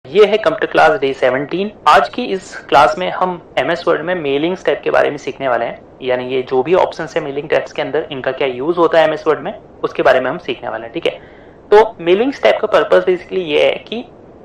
ये है computer class day 17। आज की इस क्लास में हम एमएस वर्ड में मेलिंग टैब के बारे में सीखने वाले हैं, यानी ये जो भी ऑप्शन है मेलिंग टैब्स के अंदर इनका क्या यूज होता है एमएस वर्ड में, उसके बारे में हम सीखने वाले हैं। ठीक है, तो मेलिंग टैब का पर्पस बेसिकली ये है कि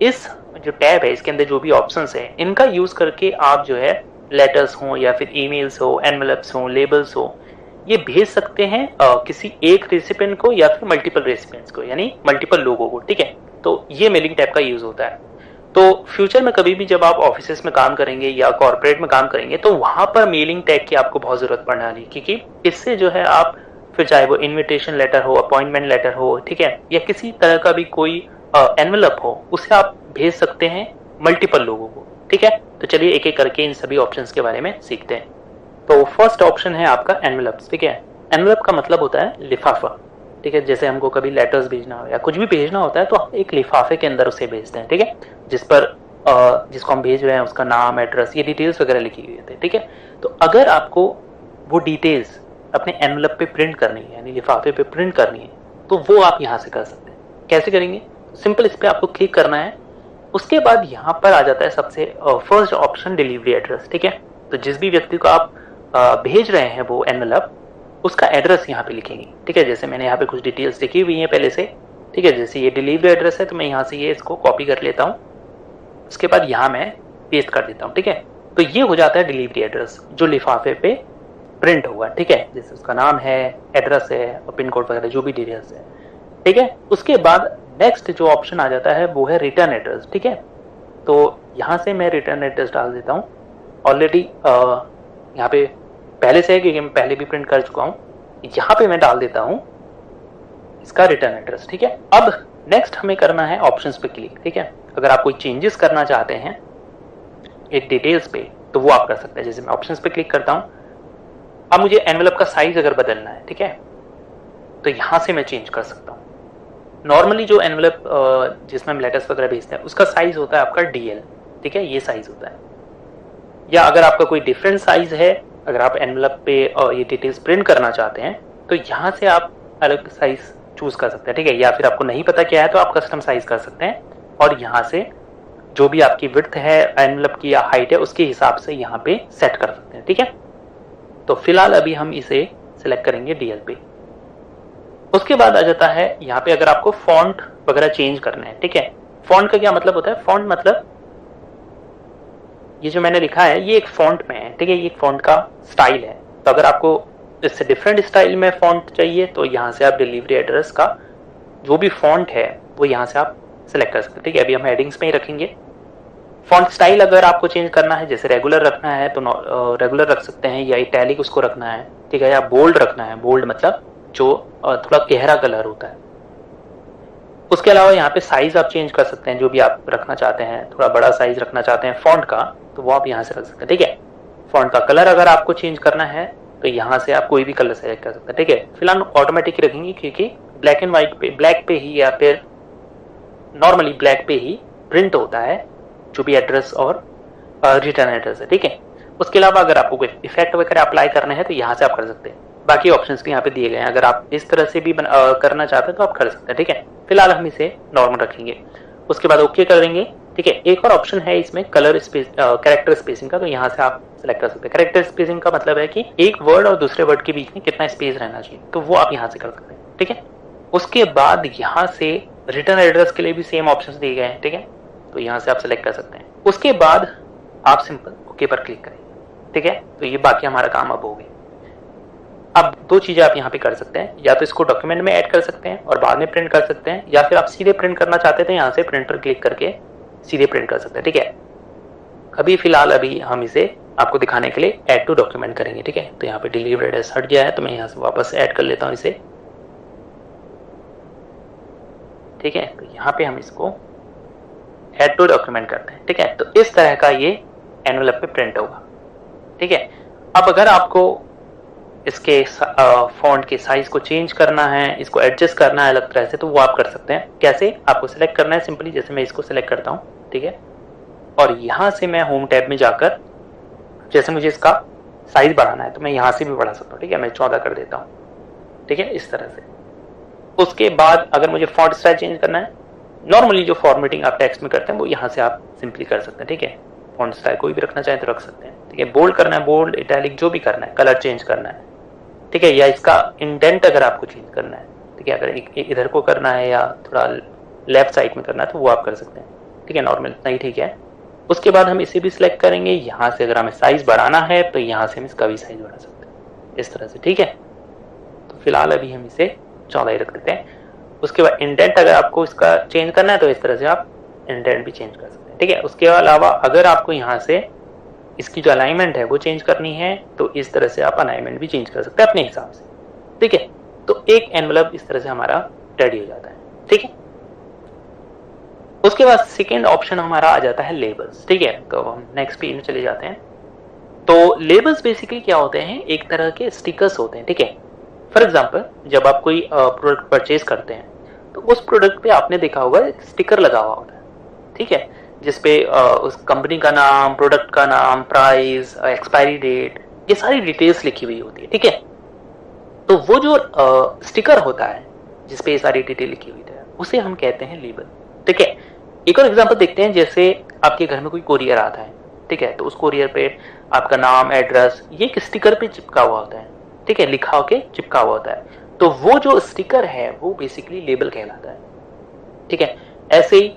इस जो टैब है इसके अंदर जो भी ऑप्शंस है इनका यूज करके आप जो है लेटर्स हो या फिर ईमेल्स हो, एनवेलप्स हो, लेबल्स हो, ये भेज सकते हैं किसी एक रेसिपिएंट को या फिर मल्टीपल रेसिपिएंट्स को, यानी मल्टीपल लोगों को। ठीक है, तो ये मेलिंग टैब का यूज होता है। तो फ्यूचर में कभी भी जब आप ऑफिस में काम करेंगे या कॉर्पोरेट में काम करेंगे तो वहां पर मेलिंग टैग की आपको बहुत जरूरत पड़ने वाली है, क्योंकि इससे जो है आप फिर चाहे वो इनविटेशन लेटर हो, अपॉइंटमेंट लेटर हो, ठीक है, या किसी तरह का भी कोई एनवेलप हो, उसे आप भेज सकते हैं मल्टीपल लोगों को। ठीक है, तो चलिए एक एक करके इन सभी ऑप्शंस के बारे में सीखते हैं। तो फर्स्ट ऑप्शन है आपका एनवेलप्स। ठीक है, एनवेलप का मतलब होता है लिफाफा। ठीक है, जैसे हमको कभी लेटर्स भेजना हो या कुछ भी भेजना होता है तो हम एक लिफाफे के अंदर उसे भेजते हैं। ठीक है, जिस पर जिसको हम भेज रहे हैं उसका नाम, एड्रेस, ये डिटेल्स वगैरह लिखी हुई होती है। ठीक है, तो अगर आपको वो डिटेल्स अपने एनवेलप पे प्रिंट करनी है, यानी लिफाफे पे प्रिंट करनी है, तो वो आप यहाँ से कर सकते हैं। कैसे करेंगे? सिंपल, इस पर आपको क्लिक करना है। उसके बाद यहाँ पर आ जाता है सबसे फर्स्ट ऑप्शन, डिलीवरी एड्रेस। ठीक है, तो जिस भी व्यक्ति को आप भेज रहे हैं वो एनवेलप, उसका एड्रेस यहाँ पे लिखेंगे। ठीक है, जैसे मैंने यहाँ पे कुछ डिटेल्स लिखी हुई हैं पहले से। ठीक है, जैसे ये डिलीवरी एड्रेस है तो मैं यहाँ से ये इसको कॉपी कर लेता हूँ, उसके बाद यहाँ मैं पेस्ट कर देता हूँ। ठीक है, तो ये हो जाता है डिलीवरी एड्रेस जो लिफाफे पे प्रिंट हुआ। ठीक है, जैसे उसका नाम है, एड्रेस है और पिन कोड वगैरह जो भी डिटेल्स है। ठीक है, उसके बाद नेक्स्ट जो ऑप्शन आ जाता है वो है रिटर्न एड्रेस। ठीक है, तो यहाँ से मैं रिटर्न एड्रेस डाल देता हूँ। ऑलरेडी यहाँ पे पहले से है क्योंकि मैं पहले भी प्रिंट कर चुका हूं। यहां पे मैं डाल देता हूं इसका रिटर्न एड्रेस। ठीक है, अब नेक्स्ट हमें करना है ऑप्शंस पे क्लिक। ठीक है, अगर आप कोई चेंजेस करना चाहते हैं एक डिटेल्स पे तो वो आप कर सकते हैं। जैसे मैं ऑप्शंस पे क्लिक करता हूं, अब मुझे एनवेलप का साइज अगर बदलना है, ठीक है, तो यहां से मैं चेंज कर सकता हूं। नॉर्मली जो एनवेलप जिसमें हम लेटर्स वगैरह भेजते हैं उसका साइज होता है आपका DL। ठीक है, ये साइज होता है। या अगर आपका कोई डिफरेंट साइज है, अगर आप एनवेलप पे ये डिटेल्स प्रिंट करना चाहते हैं तो यहाँ से आप अलग साइज चूज कर सकते हैं। ठीक है, या फिर आपको नहीं पता क्या है तो आप कस्टम साइज कर सकते हैं और यहाँ से जो भी आपकी विड्थ है एनवेलप की या हाइट है उसके हिसाब से यहाँ पे सेट कर सकते हैं। ठीक है, तो फिलहाल अभी हम इसे सिलेक्ट करेंगे DL पे। उसके बाद आ जाता है यहाँ पे अगर आपको फॉन्ट वगैरह चेंज करना है। ठीक है, फॉन्ट का क्या मतलब होता है? फॉन्ट मतलब ये जो मैंने लिखा है ये एक फॉन्ट में है। ठीक है, ये एक फॉन्ट का स्टाइल है। तो अगर आपको इससे डिफरेंट स्टाइल में फॉन्ट चाहिए तो यहाँ से आप डिलीवरी एड्रेस का जो भी फॉन्ट है वो यहाँ से आप सिलेक्ट कर सकते हैं। ठीक है, अभी हम हेडिंग्स में ही रखेंगे। फॉन्ट स्टाइल अगर आपको चेंज करना है, जैसे रेगुलर रखना है तो रेगुलर रख सकते हैं, या इटैलिक उसको रखना है। ठीक है, या बोल्ड रखना है। बोल्ड मतलब जो थोड़ा गहरा कलर होता है। उसके अलावा यहाँ पे साइज आप चेंज कर सकते हैं, जो भी आप रखना चाहते हैं, थोड़ा बड़ा साइज रखना चाहते हैं फॉन्ट का तो वो आप यहाँ से रख सकते हैं। ठीक है, फॉन्ट का कलर अगर आपको चेंज करना है तो यहाँ से आप कोई भी कलर सेलेक्ट कर सकते हैं। ठीक है, फिलहाल ऑटोमेटिक ही रखेंगे क्योंकि ब्लैक एंड व्हाइट पे, ब्लैक पे ही या फिर नॉर्मली ब्लैक पे ही प्रिंट होता है जो भी एड्रेस और रिटर्न एड्रेस है। ठीक है, उसके अलावा अगर आपको कोई इफेक्ट वगैरह अप्लाई करना है तो यहाँ से आप कर सकते हैं। बाकी ऑप्शंस भी यहाँ पे दिए गए हैं, अगर आप इस तरह से भी करना चाहते हैं तो आप कर सकते हैं। ठीक है, फिलहाल हम इसे नॉर्मल रखेंगे। उसके बाद ओके कर देंगे। ठीक है, एक और ऑप्शन है इसमें कलर स्पेस, कैरेक्टर स्पेसिंग का, तो यहाँ से आप सेलेक्ट कर सकते हैं। कैरेक्टर स्पेसिंग का मतलब है कि एक वर्ड और दूसरे वर्ड के बीच में कितना स्पेस रहना चाहिए, तो वो आप यहाँ से कर सकते हैं। ठीक है, उसके बाद यहाँ से रिटर्न एड्रेस के लिए भी सेम ऑप्शन दिए गए हैं। ठीक है, तो यहाँ से आप सेलेक्ट कर सकते हैं। उसके बाद आप सिंपल ओके पर क्लिक करेंगे। ठीक है, तो ये बाकी हमारा काम अब हो गया। अब दो चीजें आप यहाँ पे कर सकते हैं, या तो इसको डॉक्यूमेंट में ऐड कर सकते हैं और बाद में प्रिंट कर सकते हैं, या फिर आप सीधे प्रिंट करना चाहते थे यहाँ से प्रिंट पर क्लिक करके सीधे प्रिंट कर सकते हैं। ठीक है, अभी फिलहाल अभी हम इसे आपको दिखाने के लिए ऐड टू डॉक्यूमेंट करेंगे। ठीक है, तो यहाँ पे डिलीवरी एड्रेस हट गया है तो मैं यहाँ से वापस ऐड कर लेता हूँ इसे। ठीक है, तो यहाँ पे हम इसको ऐड टू डॉक्यूमेंट करते हैं। ठीक है, तो इस तरह का ये एनवेलप पे प्रिंट होगा। ठीक है, अब अगर आपको इसके फॉन्ट के साइज को चेंज करना है, इसको एडजस्ट करना है अलग तरह से, तो वो आप कर सकते हैं। कैसे? आपको सिलेक्ट करना है सिंपली, जैसे मैं इसको सिलेक्ट करता हूँ। ठीक है, और यहाँ से मैं होम टैब में जाकर जैसे मुझे इसका साइज बढ़ाना है तो मैं यहाँ से भी बढ़ा सकता हूँ। ठीक है, मैं 14 कर देता हूँ। ठीक है, इस तरह से। उसके बाद अगर मुझे फॉन्ट स्टाइल चेंज करना है, नॉर्मली जो फॉर्मेटिंग आप टेक्स्ट में करते हैं वो यहाँ से आप सिंपली कर सकते हैं, ठीक है। फॉन्ट स्टाइल कोई भी रखना चाहें तो रख सकते हैं, ठीक है। बोल्ड करना है, बोल्ड, इटैलिक, जो भी करना है, कलर चेंज करना है, ठीक है, या इसका इंडेंट अगर आपको चेंज करना है, ठीक है, अगर इधर को करना है या थोड़ा लेफ्ट साइड में करना है तो वो आप कर सकते हैं, ठीक है, नॉर्मल इतना ही ठीक है। उसके बाद हम इसे भी सिलेक्ट करेंगे, यहाँ से अगर हमें साइज बढ़ाना है तो यहाँ से हम इसका भी साइज बढ़ा सकते हैं इस तरह से, ठीक है। तो फिलहाल अभी हम इसे 14 ही रख देते हैं। उसके बाद इंडेंट अगर आपको इसका चेंज करना है तो इस तरह से आप इंडेंट भी चेंज कर सकते हैं, ठीक है। उसके अलावा अगर आपको यहाँ से इसकी जो अलाइनमेंट है वो चेंज करनी है तो इस तरह से आप अलाइनमेंट भी चेंज कर सकते हैं अपने हिसाब से, ठीक है। तो एक एनवलप इस तरह से हमारा रेडी हो जाता है, ठीक है। उसके बाद सेकेंड ऑप्शन हमारा आ जाता है लेबल्स, ठीक है। तो हम नेक्स्ट पेज में चले जाते हैं। तो लेबल्स बेसिकली क्या होते हैं, एक तरह के स्टिकर्स होते हैं, ठीक है। फॉर एग्जाम्पल जब आप कोई प्रोडक्ट परचेज करते हैं तो उस प्रोडक्ट पे आपने देखा होगा एक स्टिकर लगा हुआ होता है, ठीक है, जिसपे उस कंपनी का नाम, प्रोडक्ट का नाम, प्राइस, एक्सपायरी डेट, ये सारी डिटेल्स लिखी हुई होती है, ठीक है। तो वो जो स्टिकर होता है जिसपे ये सारी डिटेल लिखी हुई है उसे हम कहते हैं लेबल, ठीक है। एक और एग्जांपल देखते हैं, जैसे आपके घर में कोई कोरियर आता है, ठीक है, तो उस कोरियर पे आपका नाम, एड्रेस, ये एक स्टिकर पे चिपका हुआ होता है, ठीक है, लिखा होके चिपका हुआ होता है। तो वो जो स्टिकर है वो बेसिकली लेबल कहलाता है, ठीक है। ऐसे ही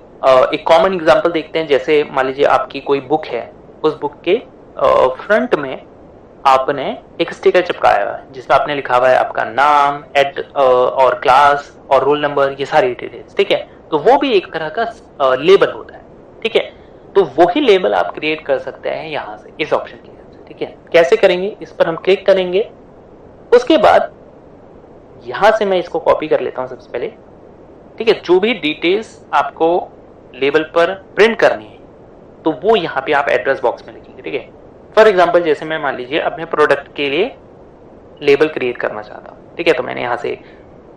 एक कॉमन एग्जांपल देखते हैं, जैसे मान लीजिए आपकी कोई बुक है, उस बुक के फ्रंट में आपने एक स्टिकर चिपकाया हुआ है जिसमें आपने लिखा हुआ है आपका नाम, और क्लास और रोल नंबर, ये सारी डिटेल्स, ठीक है। तो वो भी एक तरह का लेबल होता है, ठीक है। तो वही लेबल आप क्रिएट कर सकते हैं यहाँ से, इस ऑप्शन की हेल्प से, ठीक है। कैसे करेंगे, इस पर हम क्लिक करेंगे। उसके बाद यहां से मैं इसको कॉपी कर लेता हूं सबसे पहले, ठीक है। जो भी डिटेल्स आपको लेबल पर प्रिंट करनी है तो वो यहाँ पे आप एड्रेस बॉक्स में लिखेंगे, ठीक है। फॉर एग्जांपल जैसे मैं मान लीजिए अपने प्रोडक्ट के लिए लेबल क्रिएट करना चाहता हूँ, ठीक है। तो मैंने यहाँ से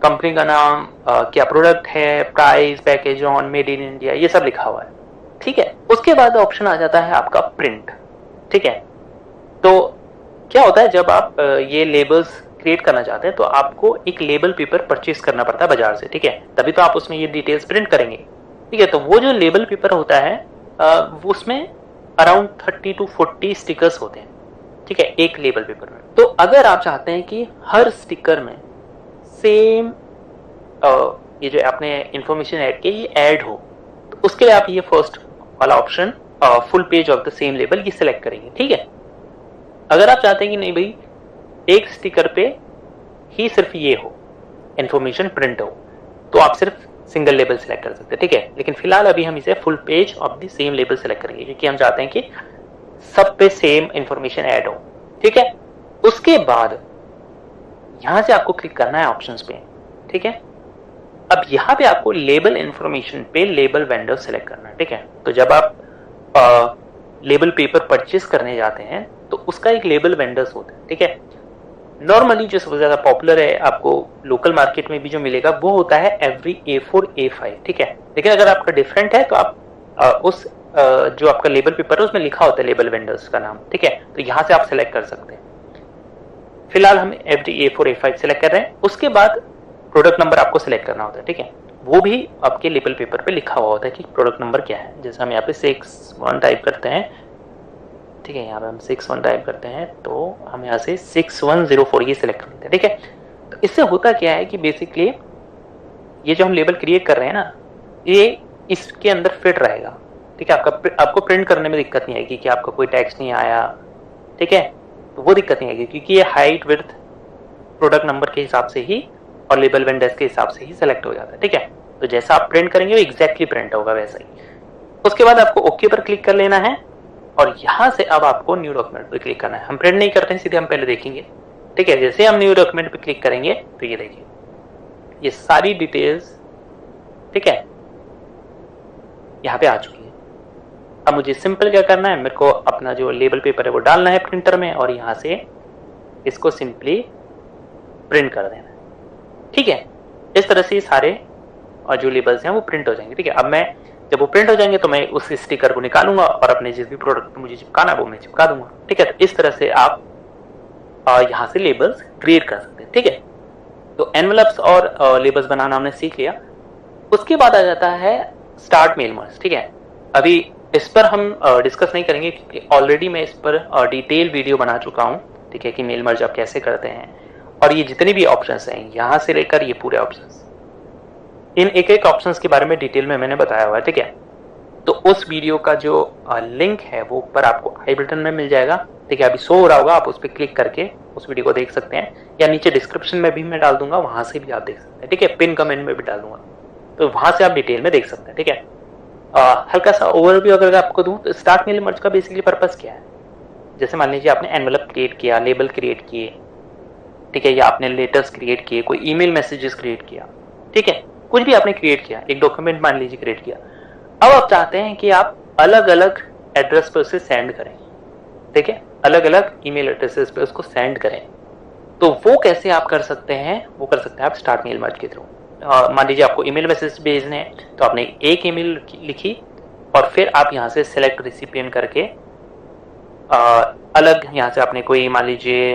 कंपनी का नाम, क्या प्रोडक्ट है, price, package on, made in India, ये सब लिखा हुआ है, ठीक है। उसके बाद ऑप्शन आ जाता है आपका प्रिंट, ठीक है। तो क्या होता है, जब आप ये लेबल्स क्रिएट करना चाहते हैं तो आपको एक लेबल पेपर परचेज करना पड़ता है बाजार से, ठीक है, तभी तो आप उसमें ये डिटेल्स प्रिंट करेंगे, ठीक है। तो वो जो लेबल पेपर होता है वो उसमें अराउंड 30 to 40 स्टिकर्स होते हैं, ठीक है, एक लेबल पेपर में। तो अगर आप चाहते हैं कि हर स्टिकर में सेम ये जो आपने इंफॉर्मेशन ऐड की ये ऐड हो, तो उसके लिए आप ये फर्स्ट वाला option full page of the same label ये सिलेक्ट करेंगे, ठीक है। अगर आप चाहते हैं कि नहीं भाई एक स्टिकर पे ही सिर्फ ये हो, इंफॉर्मेशन प्रिंट हो, तो आप सिर्फ सिंगल लेबल सेलेक्ट कर सकते हैं, ठीक है। लेकिन फिलहाल अभी हम इसे full page of the same label select करेंगे क्योंकि हम चाहते हैं कि सब पे सेम इंफॉर्मेशन ऐड हो, ठीक है। उसके बाद यहां से आपको क्लिक करना है ऑप्शंस पे, ठीक है। अब यहाँ पे आपको लेबल इंफॉर्मेशन पे लेबल वेंडर सेलेक्ट करना है, ठीक है। तो जब आप लेबल पेपर परचेस करने जाते हैं तो उसका एक लेबल वेंडर्स होता है, ठीक है। नॉर्मली जो सबसे ज्यादा पॉपुलर है आपको लोकल मार्केट में भी जो मिलेगा वो होता है एवरी A4 A5, ठीक है। लेकिन अगर आपका डिफरेंट है तो आप उस जो आपका लेबल पेपर है उसमें लिखा होता है लेबल वेंडर्स का नाम, ठीक है। तो यहाँ से आप सेलेक्ट कर सकते हैं। फिलहाल हम एवरी A4 A5 सेलेक्ट कर रहे हैं। उसके बाद प्रोडक्ट नंबर आपको सेलेक्ट करना होता है, ठीक है। वो भी आपके लेबल पेपर पे लिखा हुआ होता है कि प्रोडक्ट नंबर क्या है। जैसे हम यहाँ पे 61 टाइप करते हैं, ठीक है, यहाँ पे हम 61 टाइप करते हैं तो हम यहाँ से 6104 ये सिलेक्ट कर लेते हैं, ठीक है। तो इससे होता क्या है कि बेसिकली ये जो हम लेबल क्रिएट कर रहे हैं ना ये इसके अंदर फिट रहेगा, ठीक है। आपको प्रिंट करने में दिक्कत नहीं आएगी कि आपका कोई टैक्स नहीं आया, ठीक है, तो वो दिक्कत नहीं आएगी क्योंकि ये हाइट विड्थ प्रोडक्ट नंबर के हिसाब से ही और लेबल वेंडर्स के हिसाब से ही सिलेक्ट हो जाता है, ठीक है। तो जैसा आप प्रिंट करेंगे वो एग्जैक्टली प्रिंट होगा वैसा ही। उसके बाद आपको ओके पर क्लिक कर लेना है और यहां से अब आपको न्यू डॉक्यूमेंट पर क्लिक करना है। हम प्रिंट नहीं करते हैं, सीधे हम पहले देखेंगे, ठीक है। जैसे हम न्यू डॉक्यूमेंट पर क्लिक करेंगे तो ये देखिए ये सारी डिटेल्स, ठीक है, यहाँ पे आ चुकी है। अब मुझे सिंपल क्या करना है, मेरे को अपना जो लेबल पेपर है वो डालना है प्रिंटर में और यहाँ से इसको सिंपली प्रिंट कर देना है, ठीक है। इस तरह से सारे और जो लेबल्स हैं वो प्रिंट हो जाएंगे, ठीक है। अब मैं जब वो प्रिंट हो जाएंगे तो मैं उस स्टिकर को निकालूंगा और अपने जिस भी प्रोडक्ट मुझे चिपकाना है वो मैं चिपका दूंगा, ठीक है। तो इस तरह से आप यहाँ से लेबल्स क्रिएट कर सकते हैं, ठीक है। तो एनवेलप्स और लेबल्स बनाना हमने सीख लिया। उसके बाद आ जाता है स्टार्ट मेल मर्ज, ठीक है। अभी इस पर हम डिस्कस नहीं करेंगे क्योंकि ऑलरेडी मैं इस पर डिटेल वीडियो बना चुका हूँ, ठीक है, कि मेल मर्ज आप कैसे करते हैं। और ये जितने भी ऑप्शंस हैं यहाँ से लेकर ये पूरे ऑप्शंस, इन एक एक ऑप्शंस के बारे में डिटेल में मैंने बताया हुआ है, ठीक है। तो उस वीडियो का जो लिंक है वो ऊपर आपको आई बटन में मिल जाएगा, ठीक है। अभी शो हो रहा होगा, आप उस पर क्लिक करके उस वीडियो को देख सकते हैं, या नीचे डिस्क्रिप्शन में भी मैं डाल दूंगा, वहां से भी आप देख सकते हैं, ठीक है। पिन कमेंट में भी डाल दूंगा, तो वहां से आप डिटेल में देख सकते हैं, ठीक है। हल्का सा ओवरव्यू अगर आपको दूं तो स्टार्ट मेल मर्ज का बेसिकली पर्पस क्या है। जैसे मान लीजिए आपने एनवेलप क्रिएट किया, लेबल क्रिएट किए, ठीक है, या आपने लेटर्स क्रिएट किए, कोई ईमेल मैसेजेस क्रिएट किया, ठीक है, कुछ भी आपने क्रिएट किया, एक डॉक्यूमेंट मान लीजिए क्रिएट किया। अब आप चाहते हैं कि आप अलग अलग एड्रेस पर उसे सेंड करें, ठीक है, अलग अलग ईमेल एड्रेसेस पे उसको सेंड करें। तो वो कैसे आप कर सकते हैं, वो कर सकते हैं आप स्टार्ट मेल मर्ज के थ्रू। मान लीजिए आपको ईमेल मैसेज भेजने हैं, तो आपने एक ईमेल लिखी और फिर आप यहाँ से सेलेक्ट रिसिपिएंट करके अलग यहाँ से आपने कोई मान लीजिए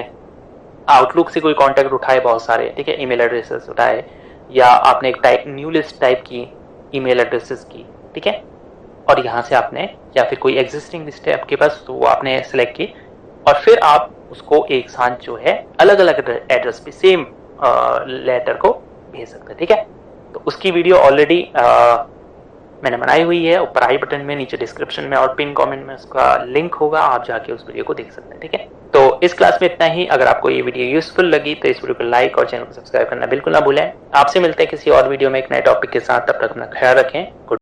आउटलुक से कोई कांटेक्ट उठाए बहुत सारे, ठीक है, ईमेल एड्रेसेस उठाए, या आपने एक न्यू लिस्ट टाइप की ईमेल एड्रेसेस की, ठीक है, और यहाँ से आपने, या फिर कोई एग्जिस्टिंग लिस्ट है आपके पास तो वो आपने सेलेक्ट की, और फिर आप उसको एक साथ जो है अलग अलग एड्रेस पे सेम लेटर को भेज सकते हैं, ठीक है। तो उसकी वीडियो ऑलरेडी मैंने बनाई हुई है, ऊपर आई बटन में, नीचे डिस्क्रिप्शन में और पिन कमेंट में उसका लिंक होगा, आप जाके उस वीडियो को देख सकते हैं, ठीक है। तो इस क्लास में इतना ही। अगर आपको ये वीडियो यूजफुल लगी तो इस वीडियो को लाइक और चैनल को सब्सक्राइब करना बिल्कुल ना भूलें। आपसे मिलते हैं किसी और वीडियो में एक नए टॉपिक के साथ, तब तक अपना ख्याल रखें।